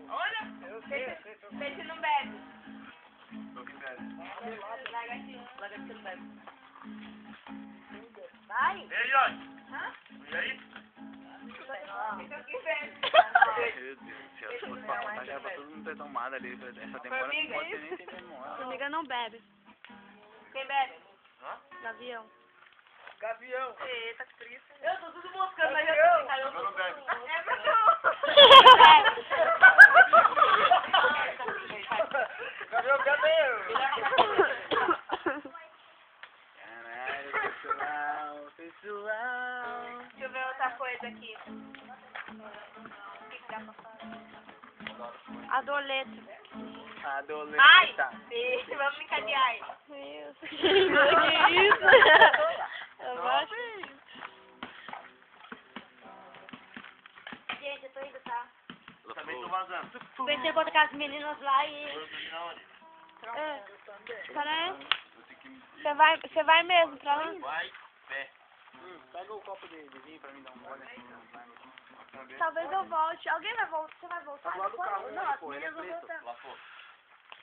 Olha! Peixe não bebe. Larga aqui que não bebe. Vai! E aí, ó? Hã? E aí? Fica aqui vendo. Meu Deus do céu, se fosse pra contar, já era pra todo mundo ter tomado ali. Essa demora não Formiga, pode é nem ter memória. Formiga não bebe. Quem bebe? Gavião. Gavião. Eita, que preguiça. Eu tô tudo moscando, mas eu tô Eu não bebe. É pra tu. Gavião, cadê eu? Caralho, pessoal. Deixa eu ver outra coisa aqui. O que dá pra falar? Adoleta. Adolescente. Ai! Sim, vamos brincar de ai. Meu Deus. Que isso? Eu acho. Gente, eu tô indo, tá? Eu também tô vazando. Pensei em botar com as meninas lá e... Eu tô na onde? É. Cara, Eu tenho que... você vai mesmo pra lá? Vai, pé. Pega o copo de vinho pra mim dar um gole. Talvez eu volte. Alguém vai voltar? Você vai voltar? Do lado do carro, Não, as pô, ele é meninas vão preto. voltar. Lá fora.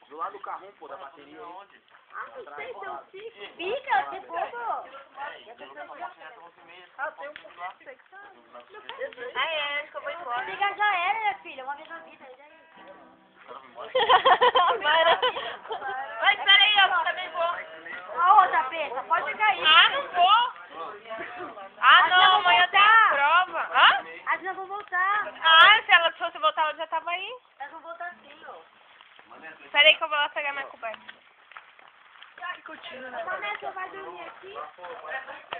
Do lado do carro, pô, da bateria. Onde? Ah, não sei, seu Chico. Fica, você fogo. Ah, tem um pouquinho de sexo. Ah, é, acho que eu vou embora. Amiga já era, minha filha. Uma vez na vida. E daí? Mas peraí, eu também vou. A outra peça, pode ficar aí. Ah, não vou. Ah, não, amanhã tem prova. Hã? As meninas vão voltar. Ah, se ela fosse voltar, ela já tava aí. Elas vão voltar sim, ó. Peraí que eu vou lá pegar minha coberta. Vanessa, vai dormir aqui?